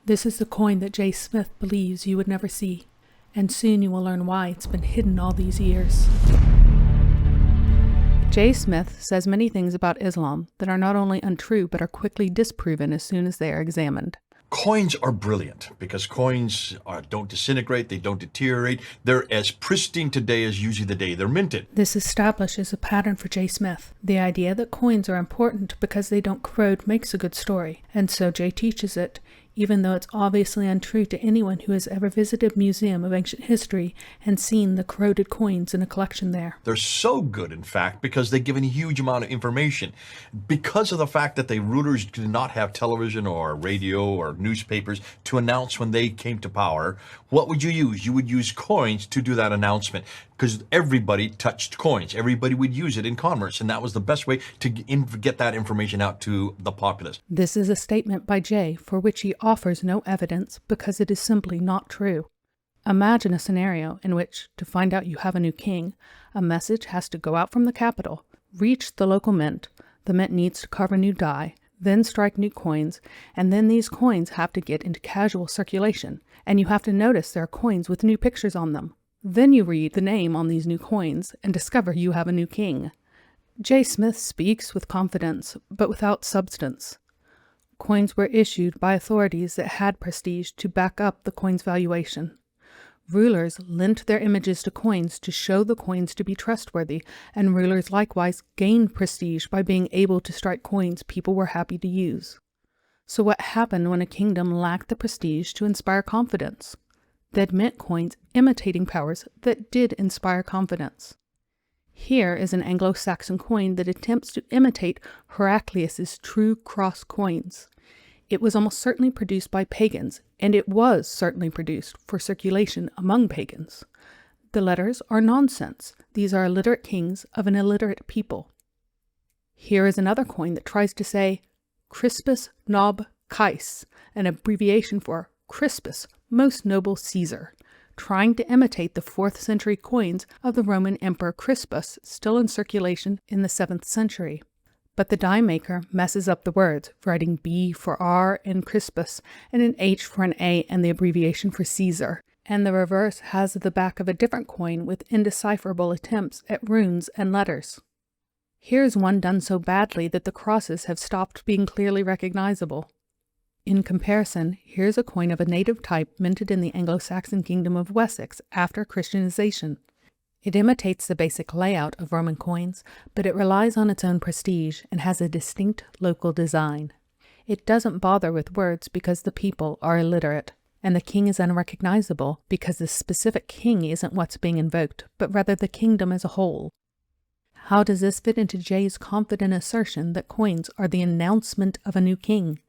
This is the coin that J. Smith believes you would never see, and soon you will learn why it's been hidden all these years. J. Smith says many things about Islam that are not only untrue but are quickly disproven as soon as they are examined. Coins are brilliant because coins don't disintegrate, they don't deteriorate. They're as pristine today as usually the day they're minted. This establishes a pattern for J. Smith. The idea that coins are important because they don't corrode makes a good story, and so J teaches it, even though it's obviously untrue to anyone who has ever visited a museum of ancient history and seen the corroded coins in a collection there. They're so good, in fact, because they give a huge amount of information. Because of the fact that the rulers did not have television or radio or newspapers to announce when they came to power, what would you use? You would use coins to do that announcement, because everybody touched coins. Everybody would use it in commerce, and that was the best way to get that information out to the populace. This is a statement by Jay for which he offers no evidence because it is simply not true. Imagine a scenario in which, to find out you have a new king, a message has to go out from the capital, reach the local mint, the mint needs to carve a new die, then strike new coins, and then these coins have to get into casual circulation, and you have to notice there are coins with new pictures on them. Then you read the name on these new coins and discover you have a new king. J. Smith speaks with confidence, but without substance. Coins were issued by authorities that had prestige to back up the coin's valuation. Rulers lent their images to coins to show the coins to be trustworthy, and rulers likewise gained prestige by being able to strike coins people were happy to use. So what happened when a kingdom lacked the prestige to inspire confidence? They'd mint coins imitating powers that did inspire confidence. Here is an Anglo-Saxon coin that attempts to imitate Heraclius's true cross coins. It was almost certainly produced by pagans, and it was certainly produced for circulation among pagans. The letters are nonsense. These are illiterate kings of an illiterate people. Here is another coin that tries to say Crispus Nob Kais, an abbreviation for Crispus, most noble Caesar, trying to imitate the 4th century coins of the Roman Emperor Crispus still in circulation in the 7th century. But the die maker messes up the words, writing B for R in Crispus and an H for an A and the abbreviation for Caesar, and the reverse has the back of a different coin with indecipherable attempts at runes and letters. Here's one done so badly that the crosses have stopped being clearly recognizable. In comparison, here's a coin of a native type minted in the Anglo-Saxon kingdom of Wessex after Christianization. It imitates the basic layout of Roman coins, but it relies on its own prestige and has a distinct local design. It doesn't bother with words because the people are illiterate, and the king is unrecognizable because the specific king isn't what's being invoked, but rather the kingdom as a whole. How does this fit into Jay's confident assertion that coins are the announcement of a new king?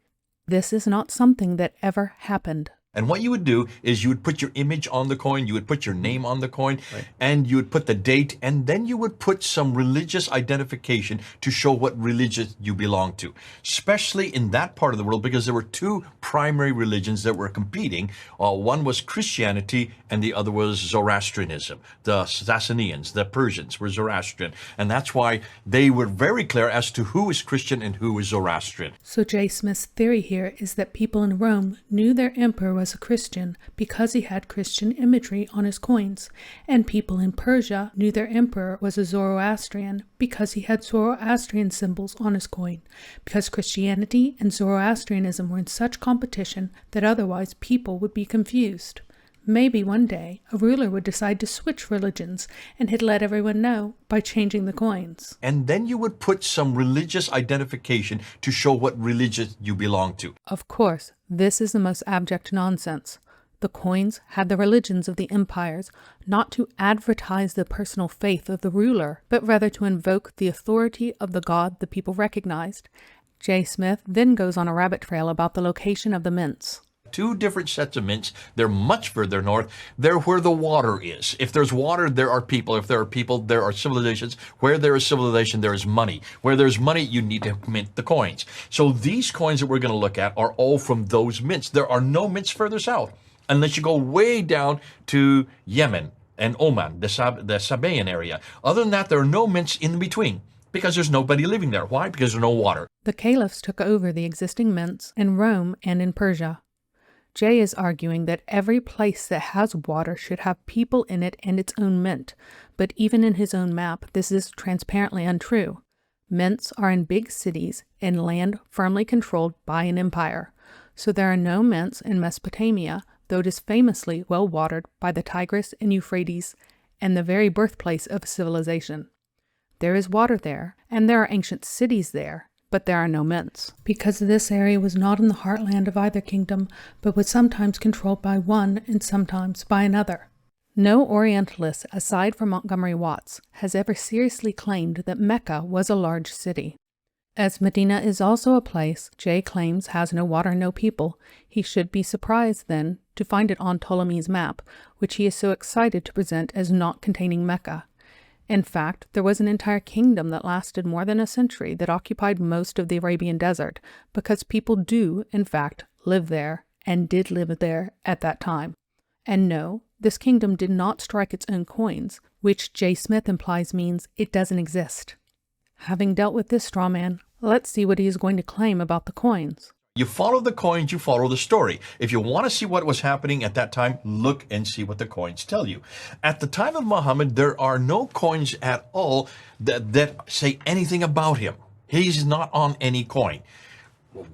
This is not something that ever happened. And what you would do is you would put your image on the coin, you would put your name on the coin, right, and you would put the date, and then you would put some religious identification to show what religion you belong to. Especially in that part of the world, because there were two primary religions that were competing. One was Christianity and the other was Zoroastrianism. The Sasanians, the Persians, were Zoroastrian. And that's why they were very clear as to who is Christian and who is Zoroastrian. So J. Smith's theory here is that people in Rome knew their emperor was a Christian because he had Christian imagery on his coins, and people in Persia knew their emperor was a Zoroastrian because he had Zoroastrian symbols on his coin, because Christianity and Zoroastrianism were in such competition that otherwise people would be confused. Maybe one day a ruler would decide to switch religions, and he'd let everyone know by changing the coins. And then you would put some religious identification to show what religion you belong to. Of course, this is the most abject nonsense. The coins had the religions of the empires, not to advertise the personal faith of the ruler, but rather to invoke the authority of the god the people recognized. J. Smith then goes on a rabbit trail about the location of the mints. Two different sets of mints. They're much further north. They're where the water is. If there's water, there are people. If there are people, there are civilizations. Where there is civilization, there is money. Where there's money, you need to mint the coins. So these coins that we're going to look at are all from those mints. There are no mints further south, unless you go way down to Yemen and Oman, the Sabaean area. Other than that, there are no mints in between, because there's nobody living there. Why? Because there's no water. The caliphs took over the existing mints in Rome and in Persia. Jay is arguing that every place that has water should have people in it and its own mint, but even in his own map, this is transparently untrue. Mints are in big cities in land firmly controlled by an empire, so there are no mints in Mesopotamia, though it is famously well watered by the Tigris and Euphrates and the very birthplace of civilization. There is water there, and there are ancient cities there, but there are no mints, because this area was not in the heartland of either kingdom, but was sometimes controlled by one and sometimes by another. No Orientalist, aside from Montgomery Watts, has ever seriously claimed that Mecca was a large city. As Medina is also a place Jay claims has no water and no people, he should be surprised, then, to find it on Ptolemy's map, which he is so excited to present as not containing Mecca. In fact, there was an entire kingdom that lasted more than a century that occupied most of the Arabian desert, because people do, in fact, live there, and did live there at that time. And no, this kingdom did not strike its own coins, which J. Smith implies means it doesn't exist. Having dealt with this straw man, let's see what he is going to claim about the coins. You follow the coins, you follow the story. If you want to see what was happening at that time, look and see what the coins tell you. At the time of Muhammad, there are no coins at all that say anything about him. He's not on any coin.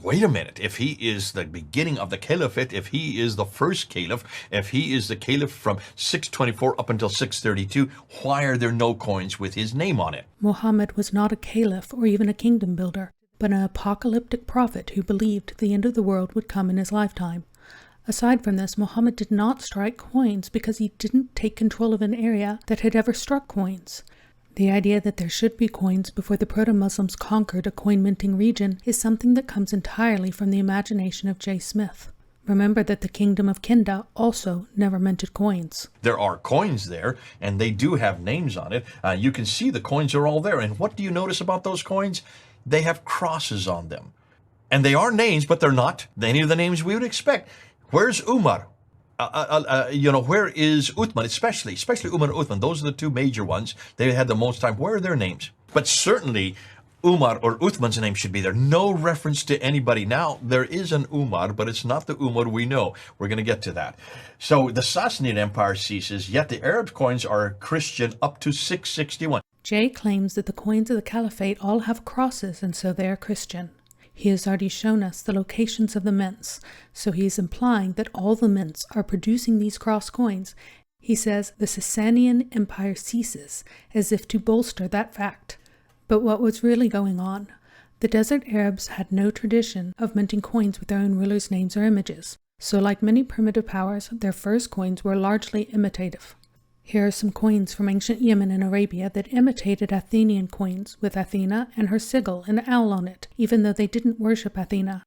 Wait a minute, if he is the beginning of the caliphate, if he is the first caliph, if he is the caliph from 624 up until 632, why are there no coins with his name on it? Muhammad was not a caliph or even a kingdom builder, but an apocalyptic prophet who believed the end of the world would come in his lifetime. Aside from this, Muhammad did not strike coins because he didn't take control of an area that had ever struck coins. The idea that there should be coins before the proto-Muslims conquered a coin-minting region is something that comes entirely from the imagination of J. Smith. Remember that the kingdom of Kinda also never minted coins. There are coins there, and they do have names on it. You can see the coins are all there. And what do you notice about those coins? They have crosses on them. And they are names, but they're not any of the names we would expect. Where's Umar? Where is Uthman, especially Umar and Uthman? Those are the two major ones. They had the most time. Where are their names? But certainly Umar or Uthman's name should be there. No reference to anybody. Now, there is an Umar, but it's not the Umar we know. We're going to get to that. So the Sassanid Empire ceases, yet the Arab coins are Christian up to 661. Jay claims that the coins of the Caliphate all have crosses, and so they are Christian. He has already shown us the locations of the mints, so he is implying that all the mints are producing these cross coins. He says the Sasanian Empire ceases, as if to bolster that fact. But what was really going on? The desert Arabs had no tradition of minting coins with their own rulers' names or images, so like many primitive powers, their first coins were largely imitative. Here are some coins from ancient Yemen and Arabia that imitated Athenian coins, with Athena and her sigil and owl on it, even though they didn't worship Athena.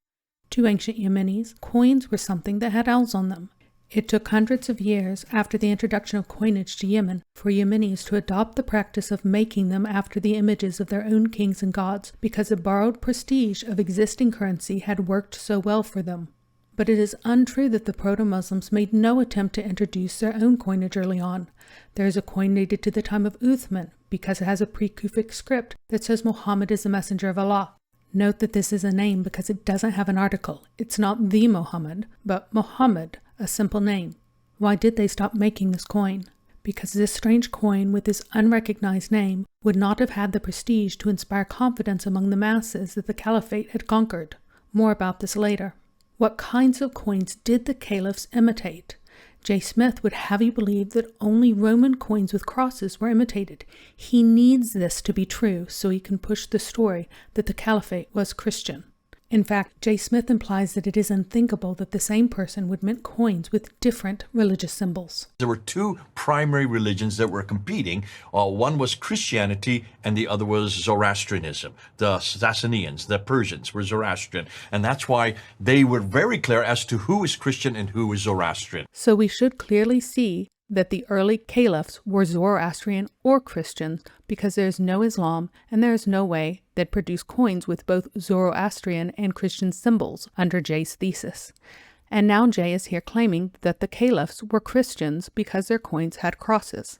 To ancient Yemenis, coins were something that had owls on them. It took hundreds of years after the introduction of coinage to Yemen for Yemenis to adopt the practice of making them after the images of their own kings and gods, because the borrowed prestige of existing currency had worked so well for them. But it is untrue that the proto-Muslims made no attempt to introduce their own coinage early on. There is a coin dated to the time of Uthman, because it has a pre-Kufic script that says Muhammad is the messenger of Allah. Note that this is a name because it doesn't have an article. It's not the Muhammad, but Muhammad, a simple name. Why did they stop making this coin? Because this strange coin with this unrecognized name would not have had the prestige to inspire confidence among the masses that the Caliphate had conquered. More about this later. What kinds of coins did the caliphs imitate? J. Smith would have you believe that only Roman coins with crosses were imitated. He needs this to be true so he can push the story that the caliphate was Christian. In fact, J. Smith implies that it is unthinkable that the same person would mint coins with different religious symbols. There were two primary religions that were competing. One was Christianity and the other was Zoroastrianism. The Sassanians, the Persians, were Zoroastrian. And that's why they were very clear as to who is Christian and who is Zoroastrian. So we should clearly see that the early caliphs were Zoroastrian or Christian, because there is no Islam and there is no way that produce coins with both Zoroastrian and Christian symbols under Jay's thesis. And now Jay is here claiming that the caliphs were Christians because their coins had crosses.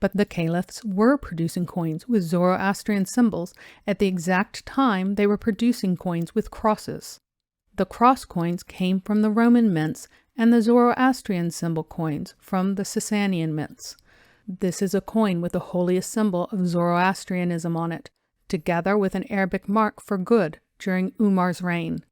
But the caliphs were producing coins with Zoroastrian symbols at the exact time they were producing coins with crosses. The cross coins came from the Roman mints and the Zoroastrian symbol coins from the Sasanian mints. This is a coin with the holiest symbol of Zoroastrianism on it, together with an Arabic mark for good during Umar's reign.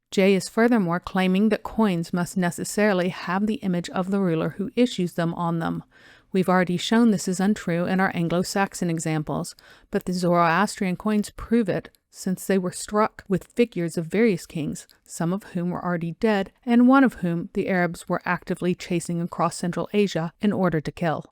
Jay is furthermore claiming that coins must necessarily have the image of the ruler who issues them on them. We've already shown this is untrue in our Anglo-Saxon examples, but the Zoroastrian coins prove it, since they were struck with figures of various kings, some of whom were already dead, and one of whom the Arabs were actively chasing across Central Asia in order to kill.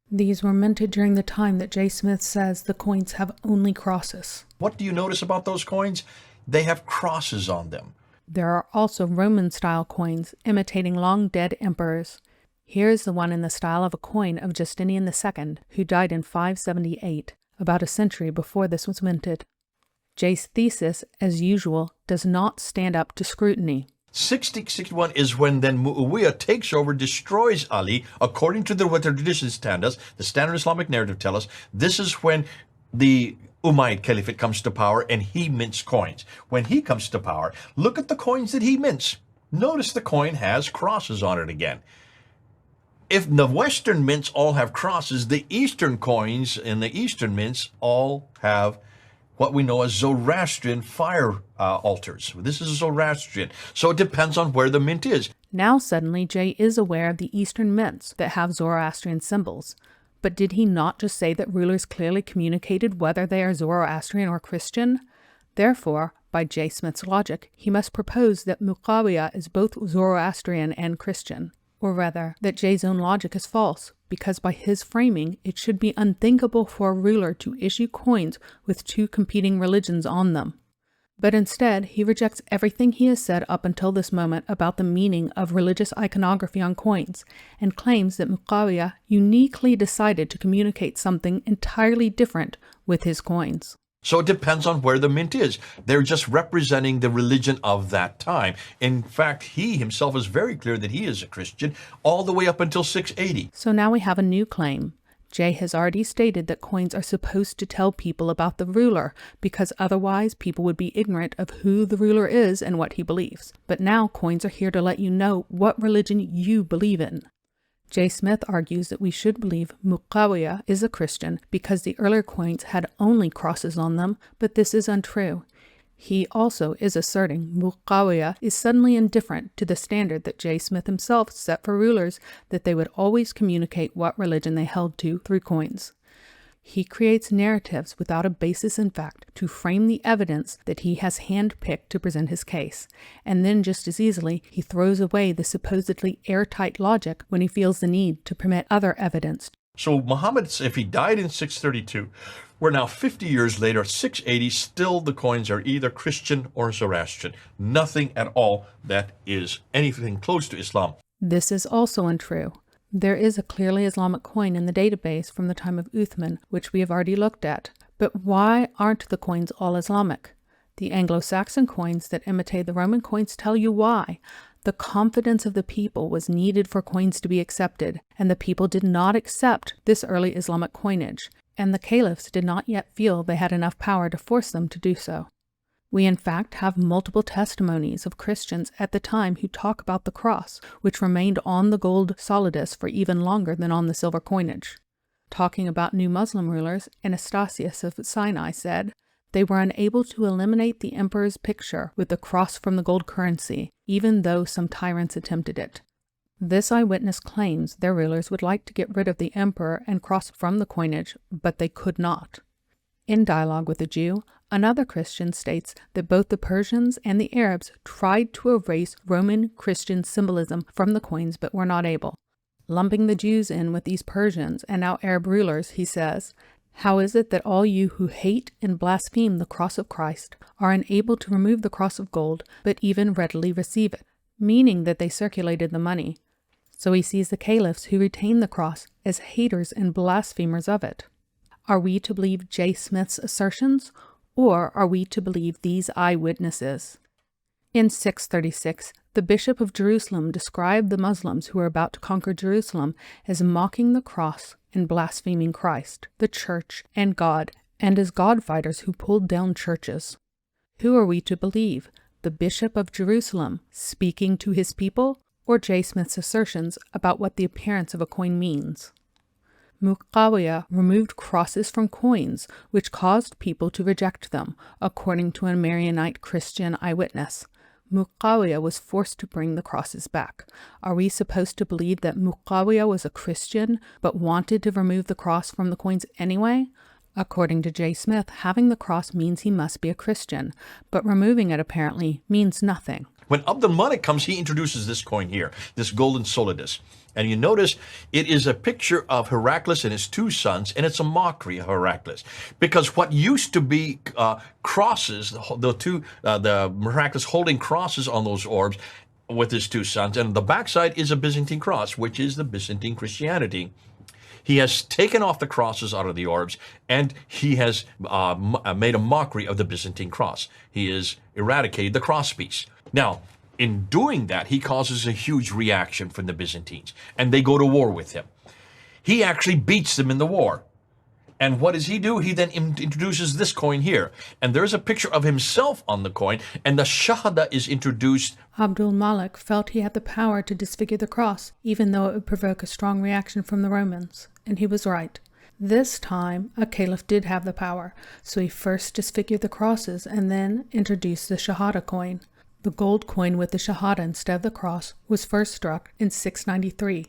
These were minted during the time that J. Smith says the coins have only crosses. What do you notice about those coins? They have crosses on them. There are also Roman-style coins imitating long-dead emperors. Here is the one in the style of a coin of Justinian II, who died in 578, about a century before this was minted. Jay's thesis, as usual, does not stand up to scrutiny. 661 is when then Muawiyah takes over, destroys Ali, according to what the traditions tell us, the standard Islamic narrative tell us. This is when the Umayyad Caliphate comes to power and he mints coins. When he comes to power, look at the coins that he mints. Notice the coin has crosses on it again. If the Western mints all have crosses, the Eastern coins and the Eastern mints all have what we know as Zoroastrian fire altars. This is Zoroastrian, so it depends on where the mint is. Now suddenly Jay is aware of the Eastern mints that have Zoroastrian symbols. But did he not just say that rulers clearly communicated whether they are Zoroastrian or Christian? Therefore, by J. Smith's logic, he must propose that Muawiyah is both Zoroastrian and Christian. Or rather, that Jay's own logic is false, because by his framing, it should be unthinkable for a ruler to issue coins with two competing religions on them. But instead, he rejects everything he has said up until this moment about the meaning of religious iconography on coins, and claims that Muawiyah uniquely decided to communicate something entirely different with his coins. So it depends on where the mint is. They're just representing the religion of that time. In fact, he himself is very clear that he is a Christian all the way up until 680. So now we have a new claim. Jay has already stated that coins are supposed to tell people about the ruler, because otherwise people would be ignorant of who the ruler is and what he believes. But now coins are here to let you know what religion you believe in. J. Smith argues that we should believe Muawiyah is a Christian because the earlier coins had only crosses on them, but this is untrue. He also is asserting Muawiyah is suddenly indifferent to the standard that J. Smith himself set for rulers, that they would always communicate what religion they held to through coins. He creates narratives without a basis in fact to frame the evidence that he has handpicked to present his case, and then just as easily he throws away the supposedly airtight logic when he feels the need to permit other evidence. So Muhammad, if he died in 632, we're now 50 years later, 680, still the coins are either Christian or Zoroastrian. Nothing at all that is anything close to Islam. This is also untrue. There is a clearly Islamic coin in the database from the time of Uthman, which we have already looked at. But why aren't the coins all Islamic? The Anglo-Saxon coins that imitate the Roman coins tell you why. The confidence of the people was needed for coins to be accepted, and the people did not accept this early Islamic coinage, and the caliphs did not yet feel they had enough power to force them to do so. We in fact have multiple testimonies of Christians at the time who talk about the cross, which remained on the gold solidus for even longer than on the silver coinage. Talking about new Muslim rulers, Anastasius of Sinai said, they were unable to eliminate the emperor's picture with the cross from the gold currency, even though some tyrants attempted it. This eyewitness claims their rulers would like to get rid of the emperor and cross from the coinage, but they could not. In dialogue with a Jew, another Christian states that both the Persians and the Arabs tried to erase Roman Christian symbolism from the coins but were not able. Lumping the Jews in with these Persians and now Arab rulers, he says, "How is it that all you who hate and blaspheme the cross of Christ are unable to remove the cross of gold but even readily receive it?" Meaning that they circulated the money. So he sees the caliphs who retain the cross as haters and blasphemers of it. Are we to believe J. Smith's assertions, or are we to believe these eyewitnesses? In 636, the Bishop of Jerusalem described the Muslims who were about to conquer Jerusalem as mocking the cross and blaspheming Christ, the church, and God, and as God-fighters who pulled down churches. Who are we to believe? the Bishop of Jerusalem speaking to his people, or J. Smith's assertions about what the appearance of a coin means? Muqawiyah removed crosses from coins, which caused people to reject them, according to a Maronite Christian eyewitness. Muqawiyah was forced to bring the crosses back. Are we supposed to believe that Muqawiyah was a Christian, but wanted to remove the cross from the coins anyway? According to J. Smith, having the cross means he must be a Christian, but removing it apparently means nothing. When Abdul Malik comes, he introduces this coin here, this golden solidus. And you notice it is a picture of Heraclius and his two sons, and it's a mockery of Heraclius. Because what used to be crosses, the Heraclius holding crosses on those orbs with his two sons, and the backside is a Byzantine cross, which is the Byzantine Christianity. He has taken off the crosses out of the orbs, and he has made a mockery of the Byzantine cross. He has eradicated the crosspiece. Now, in doing that, he causes a huge reaction from the Byzantines, and they go to war with him. He actually beats them in the war. And what does he do? He then introduces this coin here. And there's a picture of himself on the coin, and the Shahada is introduced. Abdul Malik felt he had the power to disfigure the cross, even though it would provoke a strong reaction from the Romans. And he was right. This time, a caliph did have the power, so he first disfigured the crosses and then introduced the Shahada coin. The gold coin with the Shahada instead of the cross was first struck in 693.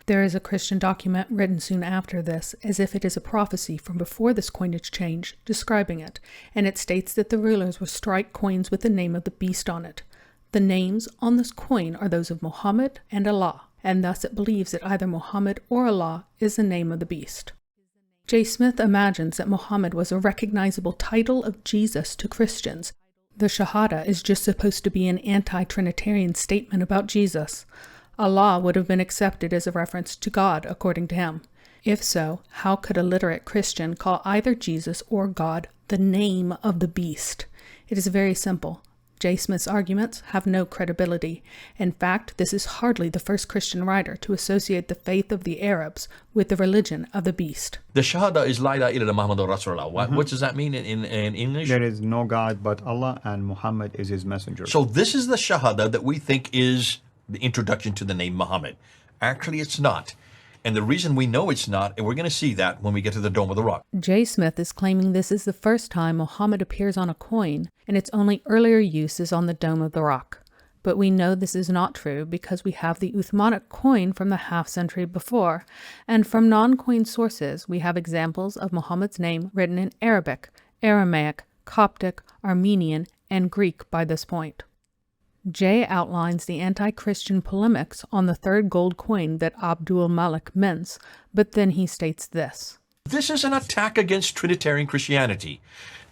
There is a Christian document written soon after this, as if it is a prophecy from before this coinage change, describing it, and it states that the rulers will strike coins with the name of the beast on it. The names on this coin are those of Muhammad and Allah, and thus it believes that either Muhammad or Allah is the name of the beast. J. Smith imagines that Muhammad was a recognizable title of Jesus to Christians. The Shahada is just supposed to be an anti-Trinitarian statement about Jesus. Allah would have been accepted as a reference to God, according to him. If so, how could a literate Christian call either Jesus or God the name of the beast? It is very simple. J. Smith's arguments have no credibility. In fact, this is hardly the first Christian writer to associate the faith of the Arabs with the religion of the beast. The Shahada is La ilaha illallah Muhammadur Rasulullah. What does that mean in English? There is no God but Allah, and Muhammad is his messenger. So this is the Shahada that we think is the introduction to the name Muhammad. Actually, it's not. And the reason we know it's not, and we're going to see that when we get to the Dome of the Rock. J. Smith is claiming this is the first time Muhammad appears on a coin, and its only earlier use is on the Dome of the Rock. But we know this is not true because we have the Uthmanic coin from the half-century before, and from non-coin sources we have examples of Muhammad's name written in Arabic, Aramaic, Coptic, Armenian, and Greek by this point. J outlines the anti-Christian polemics on the third gold coin that Abdul Malik mints, but then he states this. This is an attack against Trinitarian Christianity.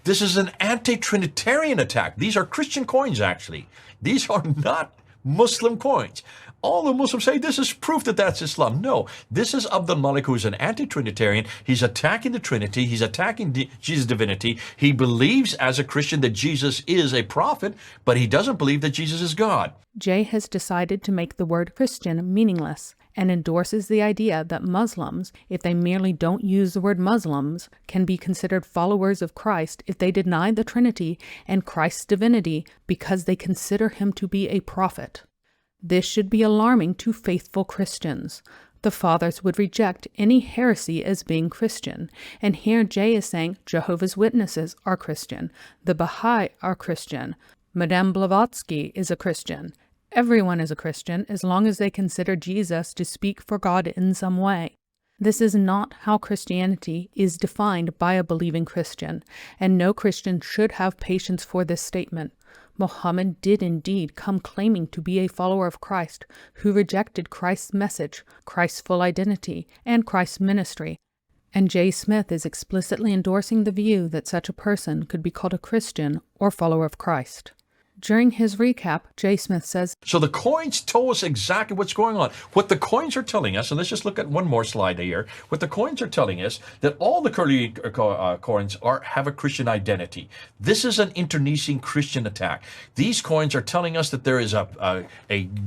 This is an anti-Trinitarian attack. These are Christian coins, actually. These are not Muslim coins. All the Muslims say this is proof that that's Islam. No, this is Abdul Malik, who's an anti-Trinitarian. He's attacking the Trinity. He's attacking Jesus' divinity. He believes as a Christian that Jesus is a prophet, but he doesn't believe that Jesus is God. J has decided to make the word Christian meaningless and endorses the idea that Muslims, if they merely don't use the word Muslims, can be considered followers of Christ if they deny the Trinity and Christ's divinity because they consider him to be a prophet. This should be alarming to faithful Christians. The fathers would reject any heresy as being Christian, and here J is saying Jehovah's Witnesses are Christian, the Baha'i are Christian, Madame Blavatsky is a Christian. Everyone is a Christian as long as they consider Jesus to speak for God in some way. This is not how Christianity is defined by a believing Christian, and no Christian should have patience for this statement. Muhammad did indeed come claiming to be a follower of Christ, who rejected Christ's message, Christ's full identity, and Christ's ministry. And J. Smith is explicitly endorsing the view that such a person could be called a Christian or follower of Christ. During his recap, J. Smith says, So the coins tell us exactly what's going on. What the coins are telling us, and let's just look at one more slide here. What the coins are telling us, that all the curly coins have a Christian identity. This is an internecine Christian attack. These coins are telling us that there is a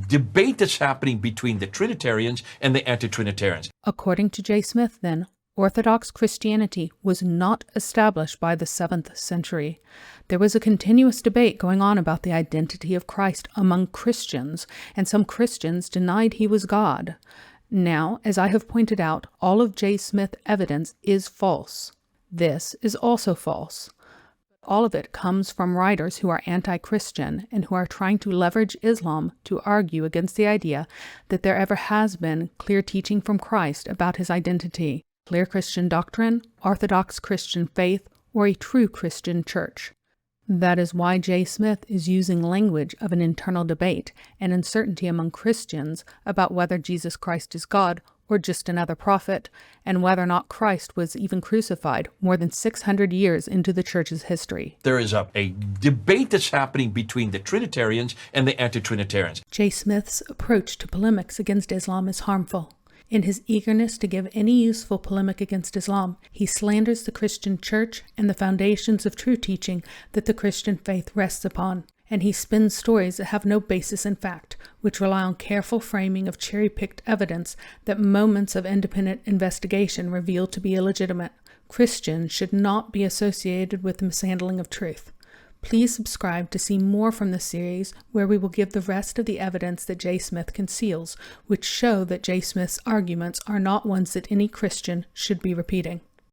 debate that's happening between the Trinitarians and the anti-Trinitarians. According to J. Smith, then, Orthodox Christianity was not established by the 7th century. There was a continuous debate going on about the identity of Christ among Christians, and some Christians denied he was God. Now, as I have pointed out, all of J. Smith evidence is false. This is also false. All of it comes from writers who are anti-Christian and who are trying to leverage Islam to argue against the idea that there ever has been clear teaching from Christ about his identity, clear Christian doctrine, Orthodox Christian faith, or a true Christian church. That is why J. Smith is using language of an internal debate and uncertainty among Christians about whether Jesus Christ is God or just another prophet, and whether or not Christ was even crucified more than 600 years into the church's history. There is a debate that's happening between the Trinitarians and the anti-Trinitarians. J. Smith's approach to polemics against Islam is harmful. In his eagerness to give any useful polemic against Islam, he slanders the Christian church and the foundations of true teaching that the Christian faith rests upon. And he spins stories that have no basis in fact, which rely on careful framing of cherry-picked evidence that moments of independent investigation reveal to be illegitimate. Christians should not be associated with the mishandling of truth. Please subscribe to see more from this series, where we will give the rest of the evidence that J. Smith conceals, which show that J. Smith's arguments are not ones that any Christian should be repeating.